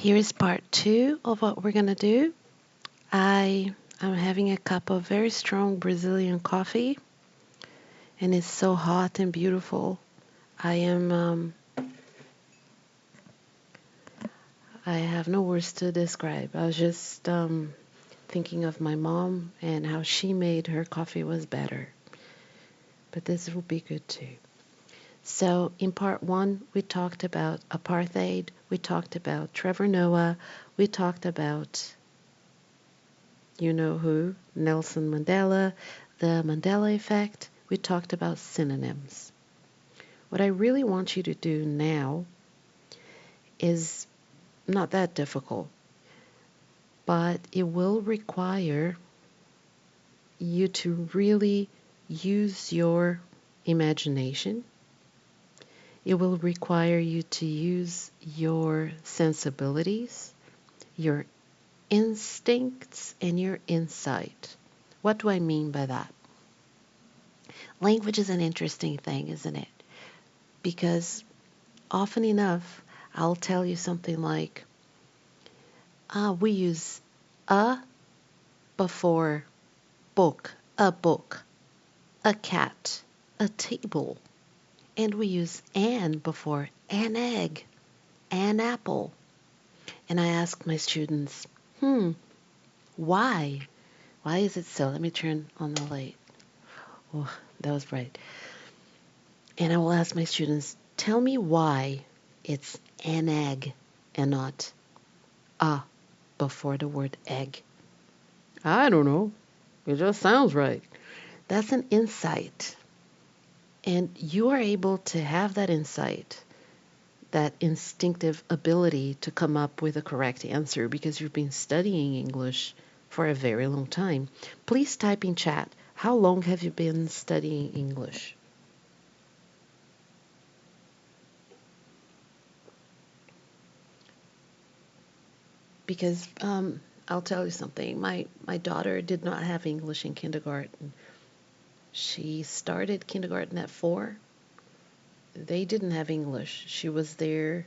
Here is part 2 of what we're going to do. I am having a cup of very strong Brazilian coffee, and it's so hot and beautiful. I have no words to describe. I was just thinking of my mom and how she made her coffee was better. But this will be good too. So in part 1, we talked about apartheid. We talked about Trevor Noah. We talked about you know who, Nelson Mandela, the Mandela effect. We talked about synonyms. What I really want you to do now is not that difficult, but it will require you to really use your imagination. It will require you to use your sensibilities, your instincts, and your insight. What do I mean by that? Language is an interesting thing, isn't it? Because often enough, I'll tell you something like, we use a before book, a cat, a table. And we use an before an egg, an apple. And I ask my students, why? Why is it so? Let me turn on the light. Oh, that was bright. And I will ask my students, tell me why it's an egg and not a before the word egg. I don't know. It just sounds right. That's an insight. And you are able to have that insight, that instinctive ability to come up with a correct answer because you've been studying English for a very long time. Please type in chat, how long have you been studying English? Because I'll tell you something. My daughter did not have English in kindergarten. She started kindergarten at 4. They didn't have English. She was there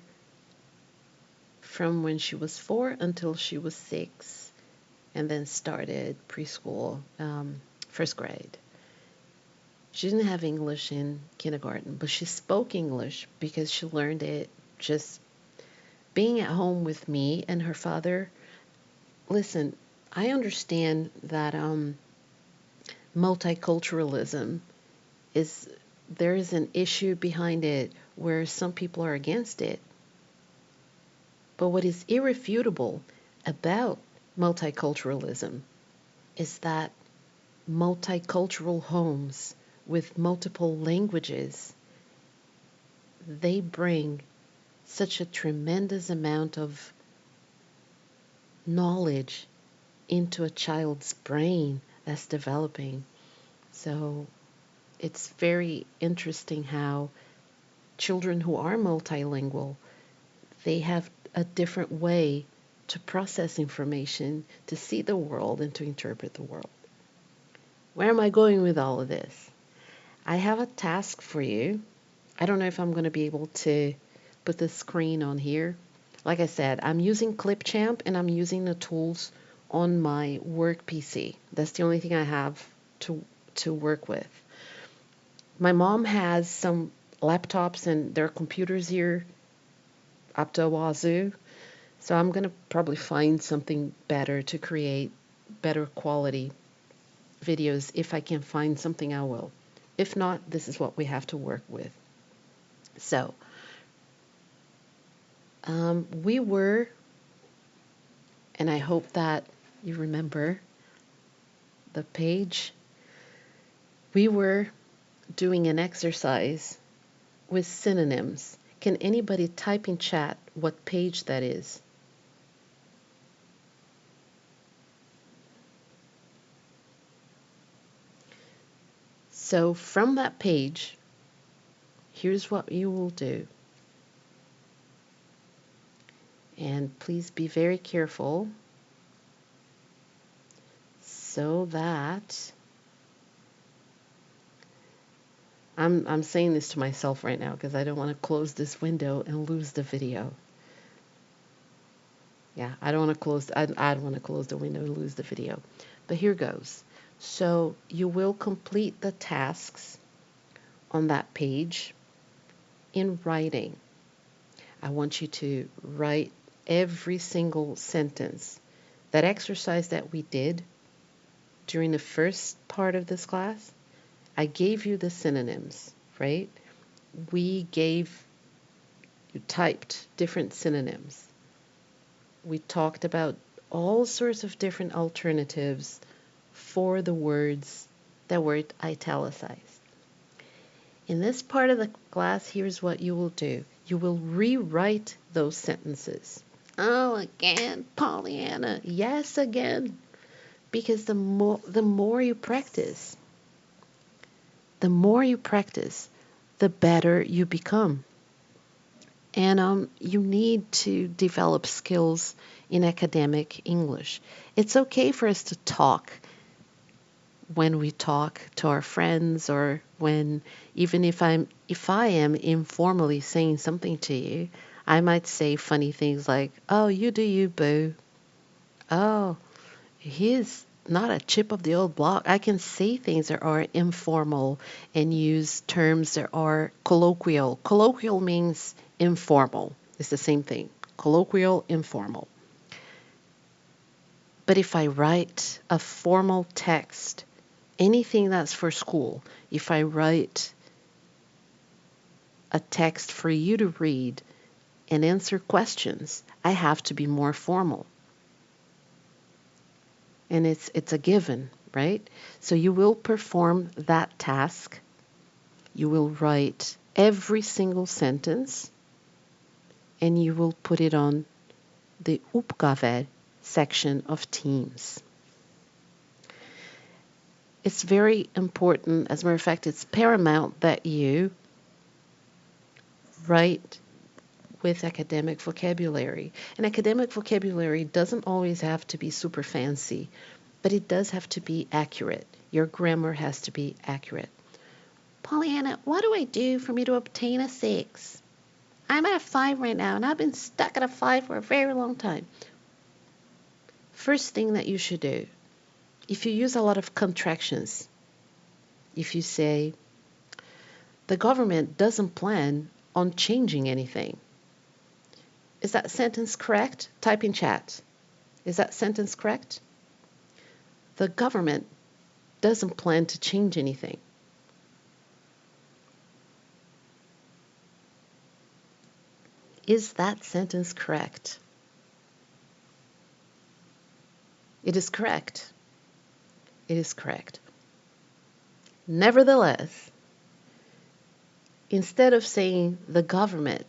from when she was 4 until she was 6, and then started preschool, first grade. She didn't have English in kindergarten, but she spoke English because she learned it just being at home with me and her father. Listen, I understand that multiculturalism there is an issue behind it where some people are against it. But what is irrefutable about multiculturalism is that multicultural homes with multiple languages, they bring such a tremendous amount of knowledge into a child's brain that's developing. So it's very interesting how children who are multilingual, they have a different way to process information, to see the world, and to interpret the world. Where am I going with all of this? I have a task for you. I don't know if I'm going to be able to put the screen on here. Like I said, I'm using Clipchamp and I'm using the tools on my work PC. That's the only thing I have to work with. My mom has some laptops and there are computers here up to wazoo. So I'm going to probably find something better to create better quality videos. If I can find something, I will. If not, this is what we have to work with. So we were, and I hope that you remember the page, we were doing an exercise with synonyms. Can anybody type in chat what page that is? So from that page, here's what you will do. And please be very careful so that I'm saying this to myself right now because I don't want to close this window and lose the video. Yeah, I don't want to close. I don't want to close the window and lose the video. But here goes. So you will complete the tasks on that page in writing. I want you to write every single sentence. That exercise that we did during the first part of this class, I gave you the synonyms, right? We gave, you typed different synonyms. We talked about all sorts of different alternatives for the words that were italicized. In this part of the class, here's what you will do. You will rewrite those sentences. Oh, again, Pollyanna. Yes, again. Because the more you practice, the better you become. And you need to develop skills in academic English. It's okay for us to talk when we talk to our friends, or when, even if I am informally saying something to you, I might say funny things like, "Oh, you do you, boo." "Oh, he's not a chip of the old block." I can say things that are informal and use terms that are colloquial. Colloquial means informal. It's the same thing. Colloquial, informal. But if I write a formal text, anything that's for school, if I write a text for you to read and answer questions, I have to be more formal. And it's a given, right? So you will perform that task. You will write every single sentence, and you will put it on the uppgaver section of Teams. It's very important, as a matter of fact, it's paramount that you write with academic vocabulary. And academic vocabulary doesn't always have to be super fancy, but it does have to be accurate. Your grammar has to be accurate. Pollyanna, what do I do for me to obtain a 6? I'm at a 5 right now, and I've been stuck at a 5 for a very long time. First thing that you should do, if you use a lot of contractions, if you say, the government doesn't plan on changing anything. Is that sentence correct? Type in chat. Is that sentence correct? The government doesn't plan to change anything. Is that sentence correct? It is correct. It is correct. Nevertheless, instead of saying the government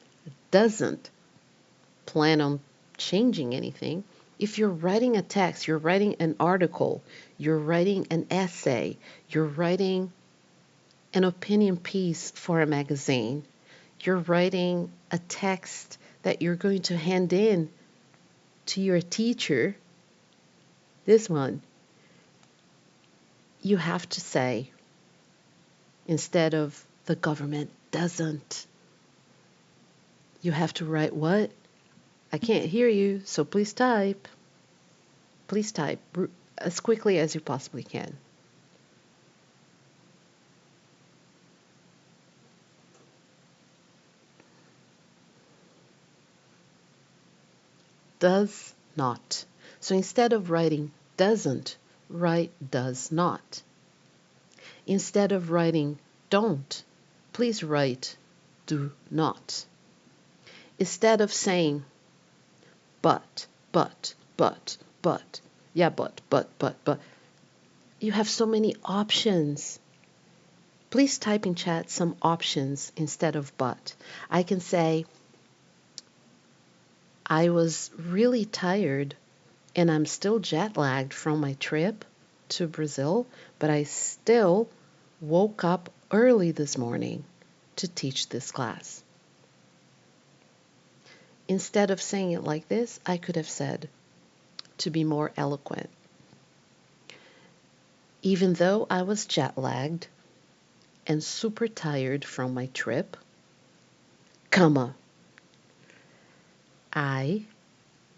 doesn't plan on changing anything, if you're writing a text, you're writing an article, you're writing an essay, you're writing an opinion piece for a magazine, you're writing a text that you're going to hand in to your teacher, this one, you have to say, instead of the government doesn't, you have to write what? I can't hear you, so please type. Please type as quickly as you possibly can. Does not. So instead of writing doesn't, write does not. Instead of writing don't, please write do not. Instead of saying but, yeah, but, you have so many options. Please type in chat some options instead of but. I can say, I was really tired and I'm still jet lagged from my trip to Brazil, but I still woke up early this morning to teach this class. Instead of saying it like this, I could have said, to be more eloquent, even though I was jet lagged and super tired from my trip, comma, I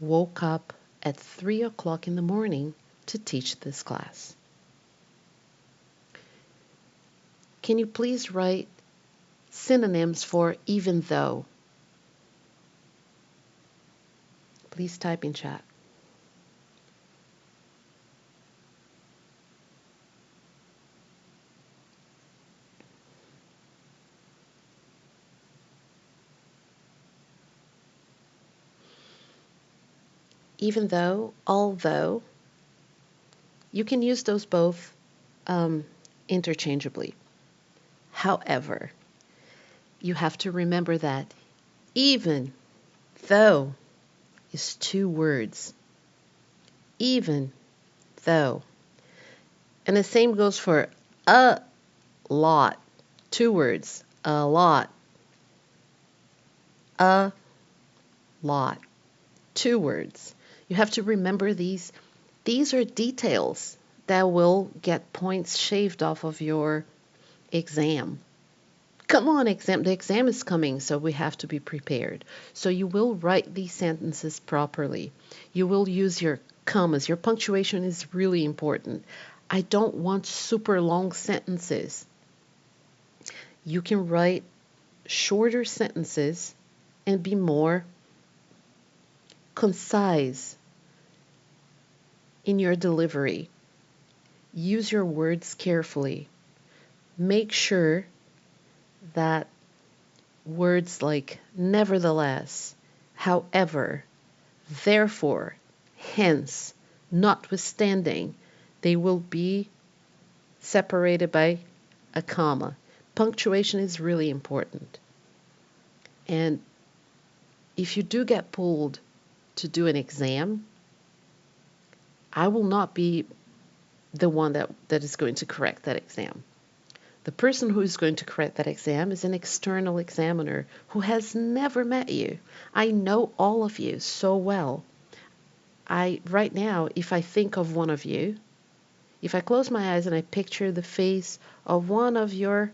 woke up at 3 o'clock in the morning to teach this class. Can you please write synonyms for even though? Please type in chat. Even though, although, you can use those both interchangeably. However, you have to remember that even though is two words. Even though. And the same goes for a lot. Two words. A lot. A lot. Two words. You have to remember these. These are details that will get points shaved off of your exam. Come on, exam. The exam is coming, so we have to be prepared. So you will write these sentences properly. You will use your commas. Your punctuation is really important. I don't want super long sentences. You can write shorter sentences and be more concise in your delivery. Use your words carefully. Make sure that words like nevertheless, however, therefore, hence, notwithstanding, they will be separated by a comma. Punctuation is really important. And if you do get pulled to do an exam, I will not be the one that is going to correct that exam. The person who is going to correct that exam is an external examiner who has never met you. I know all of you so well. Right now, if I think of one of you, if I close my eyes and I picture the face of one of your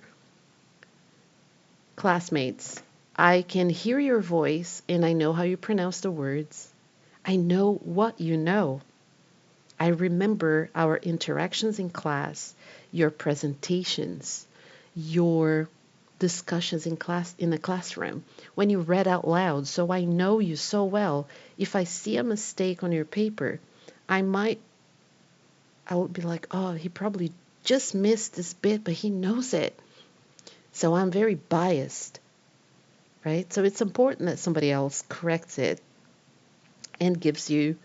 classmates, I can hear your voice and I know how you pronounce the words. I know what you know. I remember our interactions in class, your presentations, your discussions in class in the classroom, when you read out loud. So I know you so well. If I see a mistake on your paper, I would be like, oh, he probably just missed this bit, but he knows it. So I'm very biased, right? So it's important that somebody else corrects it and gives you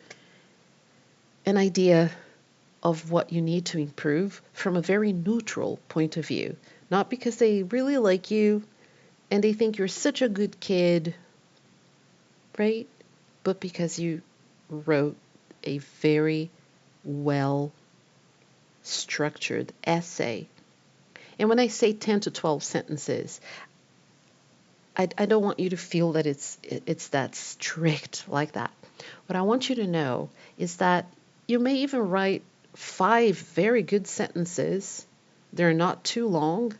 an idea of what you need to improve from a very neutral point of view. Not because they really like you and they think you're such a good kid, right? But because you wrote a very well structured essay. And when I say 10 to 12 sentences, I don't want you to feel that it's that strict like that. What I want you to know is that you may even write 5 very good sentences. They're not too long,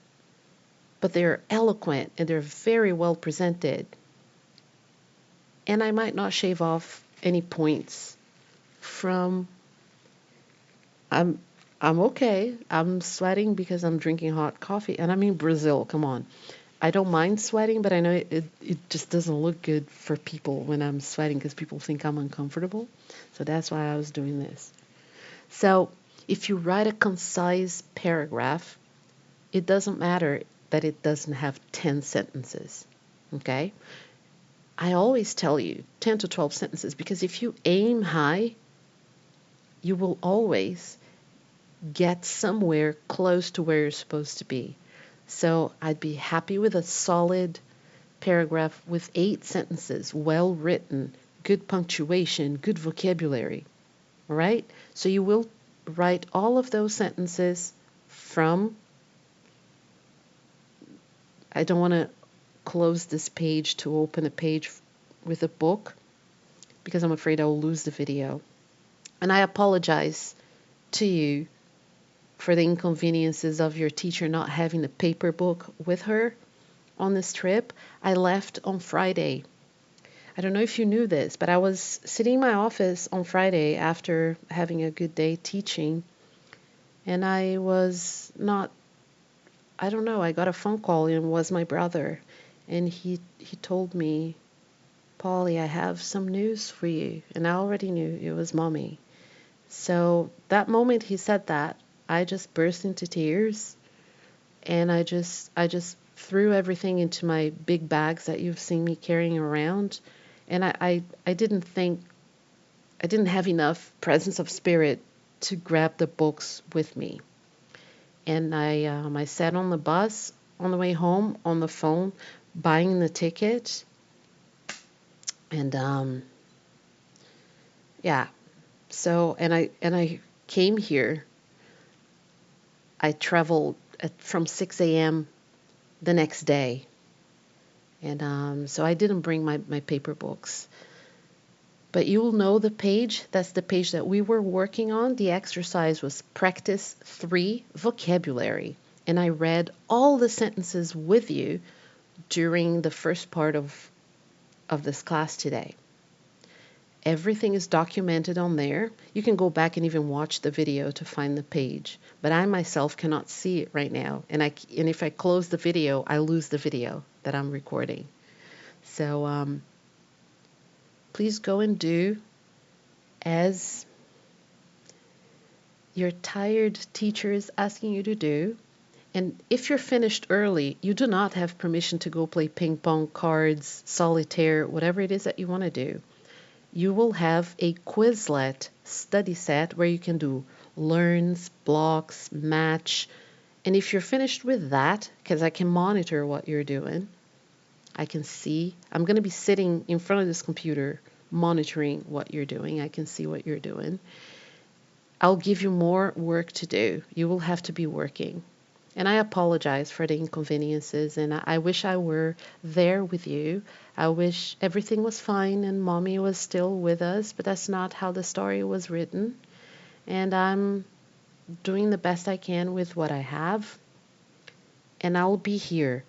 but they're eloquent and they're very well presented. And I might not shave off any points from I'm okay. I'm sweating because I'm drinking hot coffee and I'm in Brazil. Come on. I don't mind sweating, but I know it just doesn't look good for people when I'm sweating because people think I'm uncomfortable. So that's why I was doing this. So if you write a concise paragraph, it doesn't matter that it doesn't have 10 sentences. Okay? I always tell you 10 to 12 sentences because if you aim high, you will always get somewhere close to where you're supposed to be. So I'd be happy with a solid paragraph with 8 sentences, well written, good punctuation, good vocabulary. All right? So you will write all of those sentences from, I don't want to close this page to open a page with a book because I'm afraid I'll lose the video. And I apologize to you for the inconveniences of your teacher not having a paper book with her on this trip. I left on Friday. I don't know if you knew this, but I was sitting in my office on Friday after having a good day teaching, and I was not, I don't know, I got a phone call and it was my brother, and he told me, Polly, I have some news for you. And I already knew it was mommy. So that moment he said that, I just burst into tears, and I just threw everything into my big bags that you've seen me carrying around. And I didn't think, I didn't have enough presence of spirit to grab the books with me. And I sat on the bus on the way home on the phone buying the ticket. And yeah, so and I came here. I traveled from 6 a.m. the next day. And so I didn't bring my paper books. But you'll know the page. That's the page that we were working on. The exercise was practice 3, vocabulary. And I read all the sentences with you during the first part of this class today. Everything is documented on there. You can go back and even watch the video to find the page. But I myself cannot see it right now. And if I close the video, I lose the video that I'm recording. So please go and do as your tired teacher is asking you to do. And if you're finished early, you do not have permission to go play ping pong, cards, solitaire, whatever it is that you want to do. You will have a Quizlet study set where you can do learns, blocks, match. And if you're finished with that, because I can monitor what you're doing, I can see, I'm going to be sitting in front of this computer monitoring what you're doing. I can see what you're doing. I'll give you more work to do. You will have to be working. And I apologize for the inconveniences, and I wish I were there with you. I wish everything was fine and mommy was still with us, but that's not how the story was written. And I'm doing the best I can with what I have. And I'll be here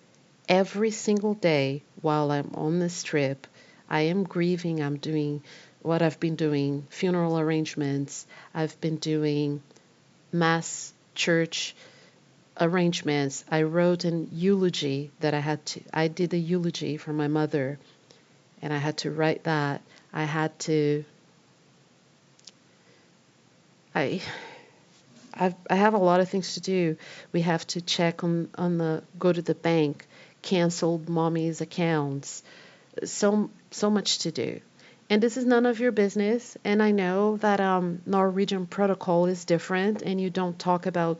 every single day while I'm on this trip. I am grieving. I'm doing what I've been doing, funeral arrangements. I've been doing mass church arrangements. I wrote an eulogy that I did a eulogy for my mother, and I had to write that. I have a lot of things to do. We have to check go to the bank, canceled mommy's accounts. So much to do. And this is none of your business. And I know that Norwegian protocol is different and you don't talk about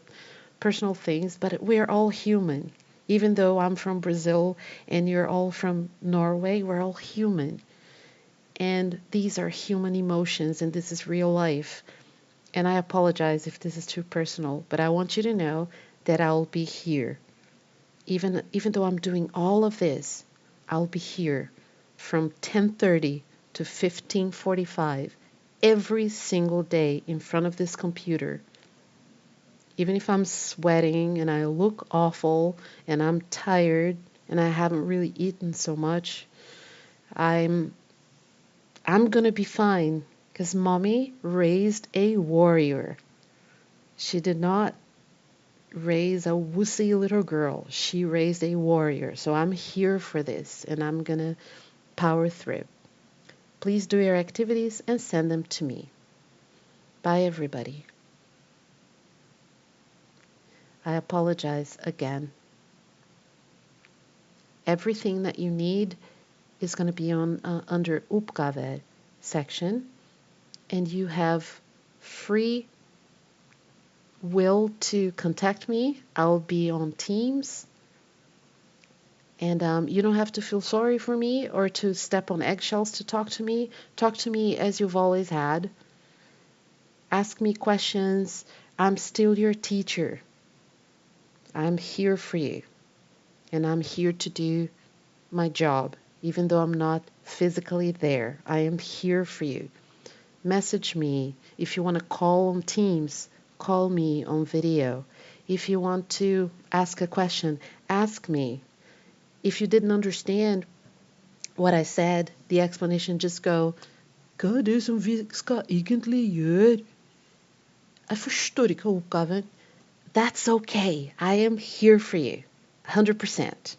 personal things, but we're all human. Even though I'm from Brazil and you're all from Norway, we're all human. And these are human emotions and this is real life. And I apologize if this is too personal, but I want you to know that I'll be here. Even though I'm doing all of this, I'll be here from 10:30 to 15:45 every single day in front of this computer. Even if I'm sweating and I look awful and I'm tired and I haven't really eaten so much, I'm going to be fine because mommy raised a warrior. She did not raise a wussy little girl. She raised a warrior. So I'm here for this and I'm going to power through. Please do your activities and send them to me. Bye, everybody. I apologize again. Everything that you need is going to be on under Uppgave section, and you have free will to contact me. I'll be on Teams, and you don't have to feel sorry for me or to step on eggshells to talk to me. Talk to me as you've always had. Ask me questions. I'm still your teacher. I'm here for you, and I'm here to do my job, even though I'm not physically there. I am here for you. Message me. If you want to call on Teams, call me on video. If you want to ask a question, ask me. If you didn't understand what I said, the explanation, just go hva er det som vi skal egentlig gjøre? Jeg forstår ikke oppgaven. That's okay. I am here for you. 100%.